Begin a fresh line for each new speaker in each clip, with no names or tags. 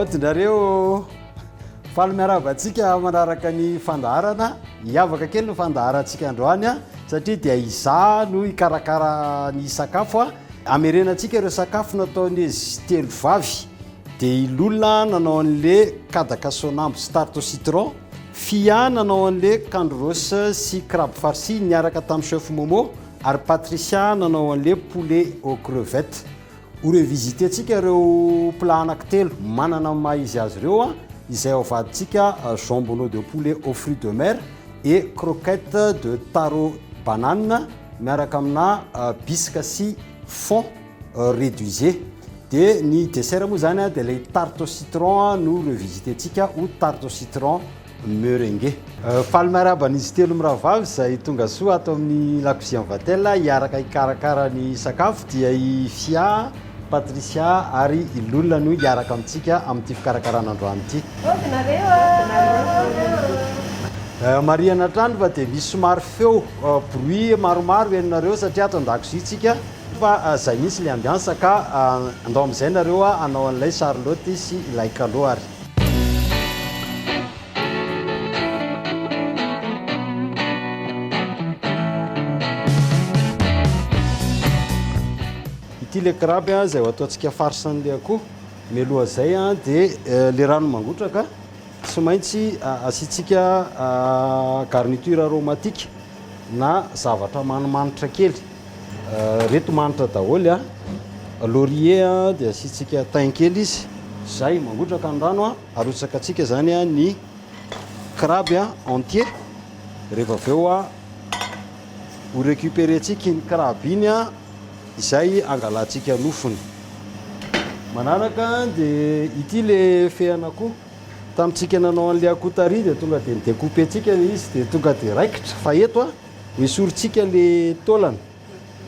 Aotinareo faly miaravantsika manaraka ny fandaharana hiavaka kely ny fandaharantsika androany satria dia iza no ikarakara ny sakafo amerenantsika ireo sakafo nataon'izy telo vavy dia ilolona nanao an'le kadaka sonambo sy tarte au citron, Fia nanao an'le candros sy crabe farci niaraka tamin'ny chef Momo ary Patricia nanao an'le poulet aux crevettes. Horevisité antsika ireo plat anankitelo manana maha izy azy ireo izay avadintsika jambonneau de poulet aux fruits de mer et croquettes de taro banane miaraka amina bisque sy fond réduisé. Dia ny dessert moa zany dia ilay tarte au citron no revisité antsika ho tarte au citron merengue. Faly miaraban'izy telo miravavy izay tonga soa ato amin'ny lakozia vatel hiaraka hikarakara ny sakafo dia i Fia, Patricia ary ilolona no hiaraka amintsika amin'ity fikarakarana androany ity. Mariana trano fa dia misy somary feo bruit maromaro ianareo satria ato an-dakozia tsika fa zay misy ilay ambiansa ka andao amin'izay nareo hanao an'ilay Charlotte sy ilay kaloary. Ity le crabe izay ho ataontsika farsan'le akoho mialoha zay dia le rano mangotraka tsy maintsy asiantsika garniture aromatique na zavatra manimanitra kely reto manitra daholo laurier dia asiantsika thym kely izy zay mangotraka ny rano arotsaka antsika zany ny crabe entier rehefa avy eo ho récupérer antsika ny crabe iny izay angalantsika nofony. Manaraka dia ity le fean'akoho tamintsika nanao an'le akoho tary dia tonga dia découper antsika le izy dia tonga dia raikitra fa eto hoesorintsika le taolana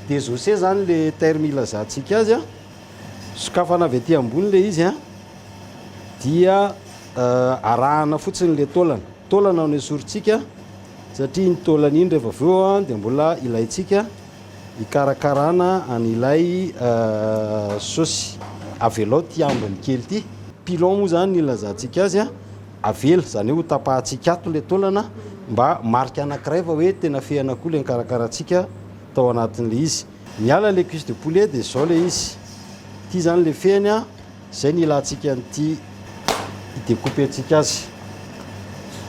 dia zose zany le terme ilazantsika azy sokafana avy aty ambony le izy dia arahana fotsiny le taolana no esorintsika satria ny taolana iny rehefa avy eo dia mbola ilayntsika ikarakarana an'ilay saosy avela ty ambiny kely ty pilon moa zany ilazantsika azy avela zany hoe ho tapahantsika ato le taolana mba marika anankiray fa hoe tena fean'akoho le nikarakaratsika tao anatin'le izy. Miala le cuisse de poulet dia zao le izy ty zany le feany zay ny ilantsika n'ity idécouper antsika azy.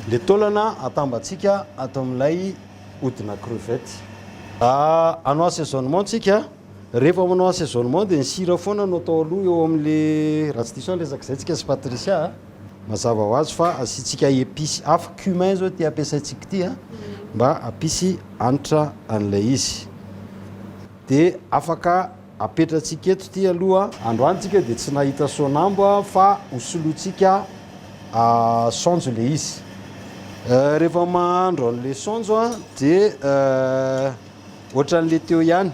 Le taolana atambatsika atao amin'ilay hodina crevette. Anao assaisonnement tsika rehefa manao assaisonnement dia ny sira foana no atao aloha eo amin'le raha tsy diso resaka izay tsika sy Patricia mazava ho azy fa asiantsika épice hafa cumin zao ty ampiasaintsika ity mba ampisy hanitra an'ilay izy dia afaka apetrantsika eto ty aloha androantsika dia tsy nahita sonambo fa hosoloantsika saonjo le izy. Rehefa mahandro an'le saonjo dia ohatran'le teo ihany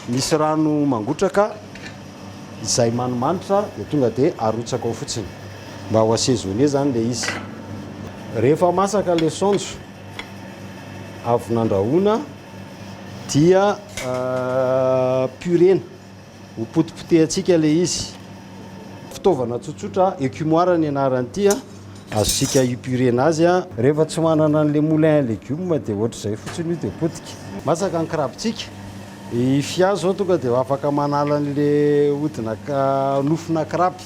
misy rano mangotraka izay manimanitra dia tonga dia arotsaka ao fotsiny mba ho assaisonner zany le izy. Rehefa masaka le saonjo avy nandrahoana dia purena ho potipotehantsika le izy. Fitaovana tsotsotra écumoire ny anaran'ity azosika ipurena azy rehefa tsy manana an'le moulin légume dia ohatr'izay fotsiny io dia potika. Masaka ny krabitsika i Fia zao tonga dia afaka manala an'le hodina nofona kraby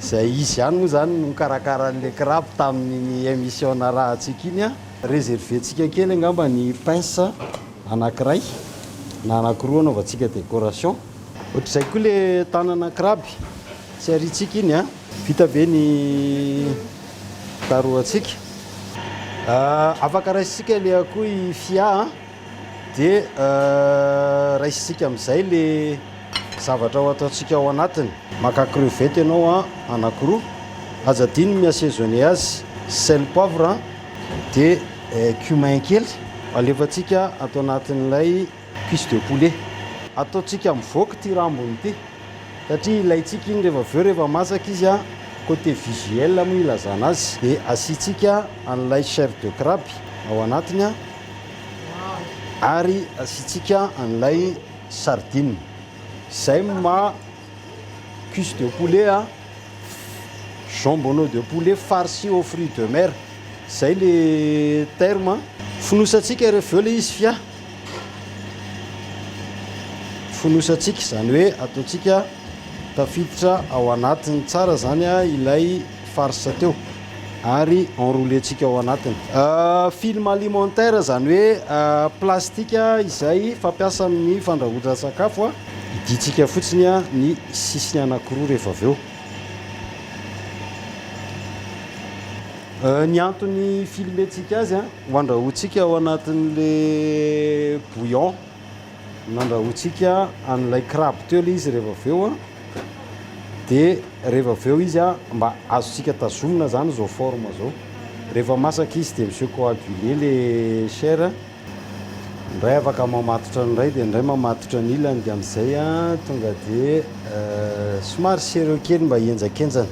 izay izy ihany moa zany no mikarakara an'le kraby tamin'ny émission rahantsika iny réserventsika kely angamba ny pince anankiray na anankiroa anaovantsika décoration. Ohatr'izay koa le tanana kraby sy aritsika iny vita be ny taroantsika. Afaka raisitsika le akoho i Fia dia raisitsika amin'izay le zavatra ho ataontsika ao anatiny. Maka crevette ianao anankiroa azadiny miassaisonner azy sel poivre dia cumin kely alefantsika atao anatin'ilay cuisse de poulet ataontsika mivoaka ty rambony ity satria ilayntsika iny rehefa avy eo rehefa masaka izy côté visuel moa ilazana azy dia asiantsika an'ilay chair de crabe ao anatiny ary asiantsika an'ilay sardine zay ma cuisse de poulet jambonneau de poulet farci aux fruits de mer. Zay le terme fonosatsika rehefa eo le izy fia. Fonosatsika zany hoe ataontsika tafiditra ao anatiny tsara zany ilay farsa teo ary enroulentsika ao anatiny. Film alimentaire zany hoe plastika izay fampiasa amin'ny fandrahoan-sakafo iditsika fotsiny ny sisiny anankiroa rehefa avy eo. Ny antony filmentsika azy ho andrahoantsika ao anatin'le bouillon, nandrahoantsika an'ilay crabe teo le izy rehefa avy eo dia rehefa avy eo izy mba azontsika tazomina zany zao forme zao. Rehefa masaka izy dia monsieur coagulé le chair, indray afaka mamatotra indray dia indray mamatotra ny ilany dia amin'izay tonga dia somary sereo kely mba hienjakenjana.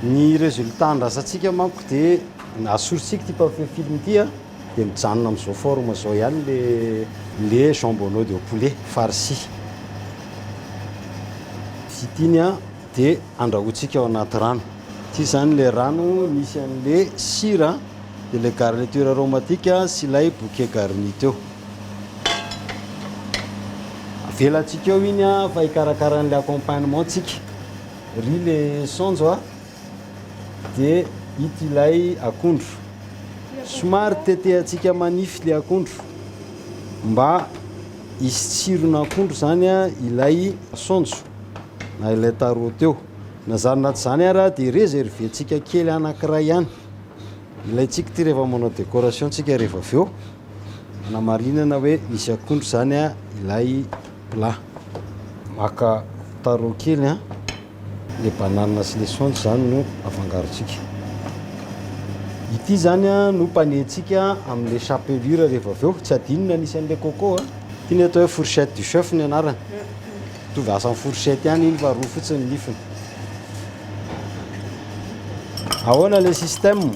Ny résultat andrasantsika manko dia asorintsika ty mpafeo film ty dia mijanona amin'izao forme zao ihany le jambonneau de poulet farci. Fitiny dia andrahoantsika ao anaty rano. Ty zany le rano misy an'le sira dia le garniture aromatique sy ilay bouquet garni teo. Avelantsika eo iny fa hikarakaran'le accompagnement tsika. Ry le sonjo dia ito ilay akondro. Somary tetehantsika manify le akondro mba hisy tsiron'akondro zany ilay sonjo na ilay tarot teo. Na zany naty zany ara dia réserventsika kely anankiray ihany. Ilayntsika ty rehefa manao décoration tsika rehefa avy eo anamarinana hoe misy akondro zany ilay plat. Maka tarot kely le banane sy le sonjo zany no afangarontsika. Ity zany no panentsika amin'le chapelure rehefa avy eo. Tsy adinona anisan'le coco ty ny atao hoe fourchette du chef ny anarany. Mitovy asa amin'ny fourchette ihany iny fa roa fotsiny nifiny. Ahoana le système?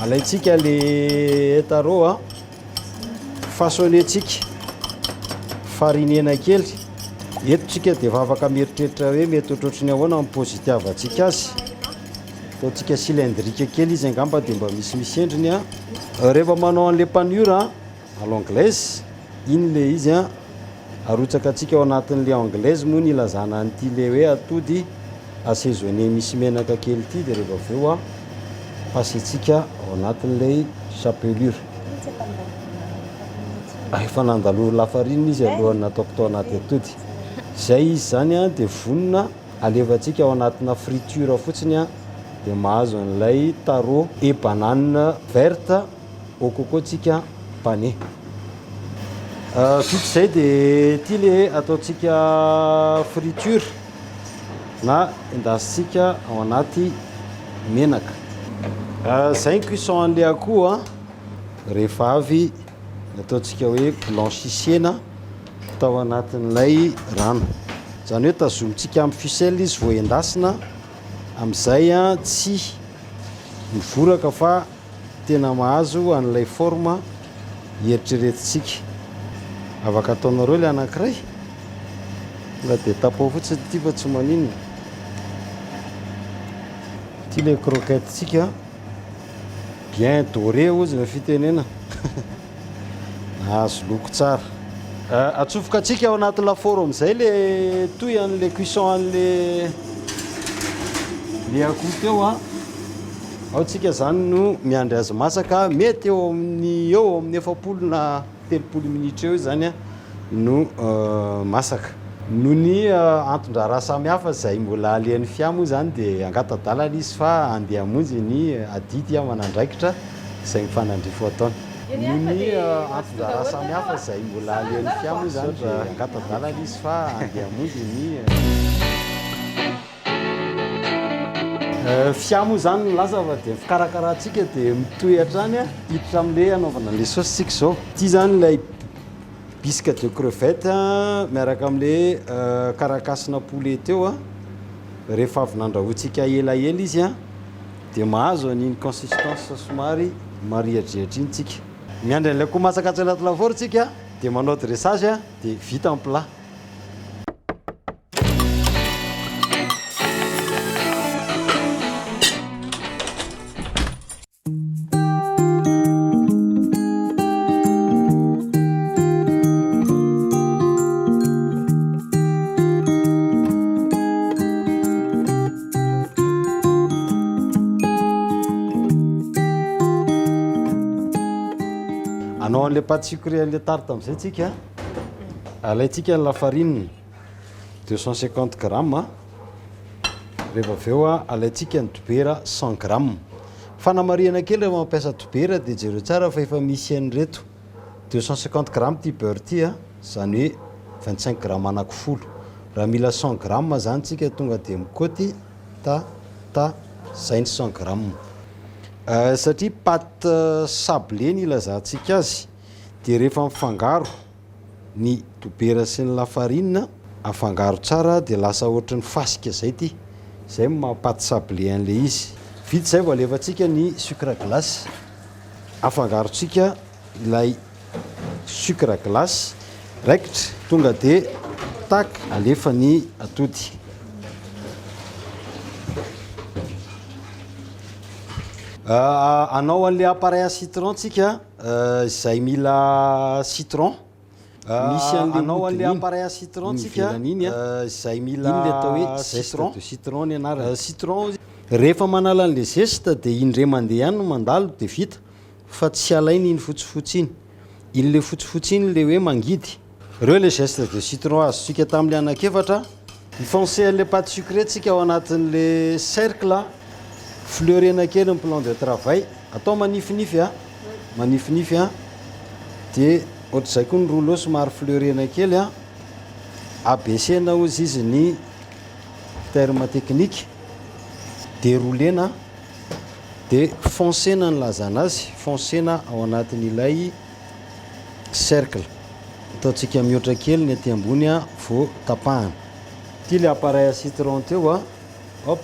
Alaintsika le tarot façonnetsika farinena kely. Etotsika dia efa afaka mieritreritra hoe mety ohatrohatrany ahoana amin'ny pozitiavantsika azy. Ataontsika cylindrique kely izy angamba dia mba misimisy endriny. Rehefa manao an'le panure à l'anglaise, iny le izy arotsaka antsika ao anatin'le anglaise moa ny ilazana an'ity le hoe atody assaisonné misy menaka kely ity dia rehefa avy eo pasentsika ao anatin'ilay chapelure. Efa nandalo lafarinina izy alohany nataoko tao anaty atody. Zay izy zany dia vonona alevantsika ao anatina friture fotsiny dia mahazo an'ilay tarot et banane verte au coco tsika pané. Vita zay dia ty le ataontsika friture na endasitsika ao anaty menaka. Zay ny cuisson an'le akoho rehefa avy ataontsika hoe blanchissena tao anatin'ilay rano. Zany hoe tazomitsika amin'ny ficelle izy vao endasina, amin'izay tsy mivoraka fa tena mahazo an'ilay forme hieritreretintsika. Afaka ataonareo le anankiray tonga dia tapao fotsiny ty fa tsy maninona. Ty le croquette tsika bien doré ozy ny fitenena. Azo loko tsara. Atsofoka antsika ao anaty lafaoro amin'izay le toy an'le cuisson an'le akoho teo ao tsika zany no miandry azy masaka. Mety eo amin'ny 7 na 3 minitra eo zany no masaka. Noho ny antondra samihafa zay mbola alian'ny fia moa zany dia angatadalana izy fa andeha hamonjy ny adity manandraikitra izay mifanandrifo ataony. Noho ny antondra samihafa zay mbola alian'ny fia moa zany dia angatadalana izy fa andeha hamonjy ny fia moa zany laza fa dia fikarakarantsika dia mitohy hatrany hiditra amin'le anaovana an'le saositsika zao. Ty zany ilay bisque de crevette miaraka amin'le karakasina poulet teo rehefa avy nandrahoantsika elaela izy dia mahazo an'iny consistance somary mariadrihatra iny tsika. Miandry an'ilay koa masaka atsy anaty lafaoro tsika dia manao dressage dia vita en plat. anao an'le pâte sucrée an'le tarte amin'izay tsika alaitsika ny lafarine 250 grammes rehefa avy eo alaitsika ny dobera 100 grammes fanamariana kely rehefa mampiasa dobera dia jereo tsara fa efa misy an'ireto 250 grammes ty beurre ty zany hoe 25 grammes anakifolo raha mila 100 grammes zany tsika tonga dia mikoty zay ny 100 grammes satria pâte sablé ny ilazantsika azy dia rehefa mifangaro ny dobera sy ny lafarine afangaro tsara dia lasa ohatry ny fasika zay ty zay maha-pâte sablé an'le izy vita zay vao alefantsika ny sucre glace afangarontsika ilay sucre glace raikitra tonga dia tak alefa ny atody anao an'le appareil à citron tsika zay mila citron misy an'anao an'le appareil à citron tsika iny zay mila iny le atao hoe citron de citron ny anarany citron rehefa manala an'le zesta dia indray mandeha ihany no mandalo dia vita fa tsy alainy iny fotsifotsy iny le fotsifotsy iny le hoe mangidy ireo le geste de citron azontsika tamin'le anakefatra mifoncer an'le pâte sucrée tsika ao anatin'le cercle fleurena kely ny plan de travail atao manifinify manifinify dia ohatr'izay koa ny rouleau somary fleurena kely abesena ozy izy ny terme technique déroulena dia foncena ny lazana azy foncena ao anatin'ilay cercle ataontsika mihoatra kely ny aty ambony vao tapahana ty le appareil à citron teo hop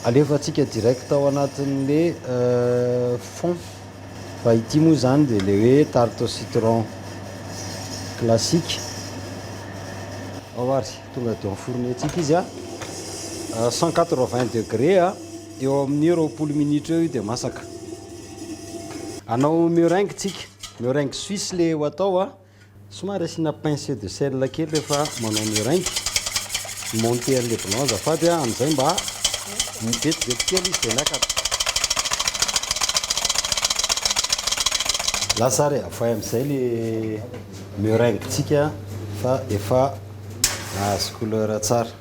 alefantsika direct ao anatin'le fond fa ity moa zany dia le hoe tarte au citron classique ary tonga dia enfourné tsika izy 180 degré eo amin'ny 20 minitra eo io dia masaka anao meringue tsika meringue suisse le ho atao somary asiana pincée de sel kely rehefa manao meringue monter an'le blanc azafady amin'izay mba mivetibety kely izy dia nakatra lasa re afay amin'izay le meringue tsika fa efa azo couleur tsara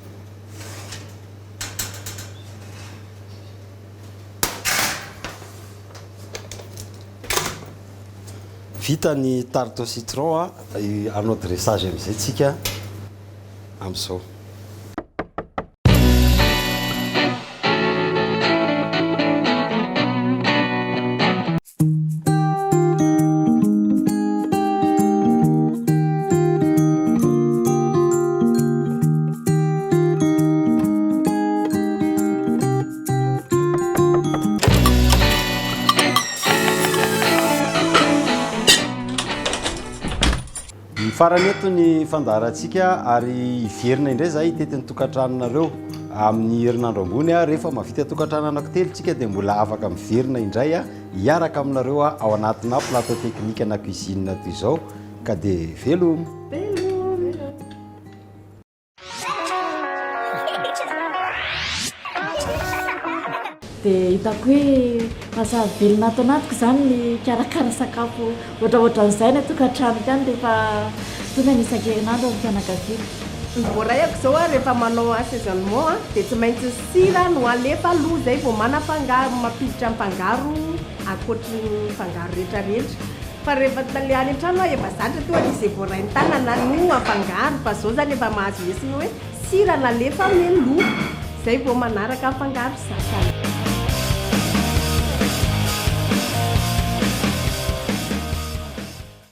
vita ny tarte au citron anao dressage amin'izay tsika amin'izao farany eto ny fandarantsika ary iverina indray zay tetin'ny tokantranonareo amin'ny herinandro ambony rehefa mavita tokantrano anankitelo tsika dia mbola afaka miverina indray hiaraka aminareo ao anatina plateau technique na cuisine toy izao ka dia velomo
dia hitako hoe mahasahy velona ato anatiko zany ny karakara sakafo ohatraohatran'izay ny tokantranoko any rehefa tonga ny isan-kerinandro amin'ny fianakaviana
voarayako zao rehefa manao assaisonnement dia tsy maintsy sira no alefa aloha zay vao manafangaro mampiditra mpangaro akoatry ny fangaro rehetrarehetra fa rehefa tale any an-trano efa zatra toa izay voaray ny tanana no afangaro fa zao zany efa mahazo esiny hoe sira nalefa meloa zay vao manaraka afangaro sasany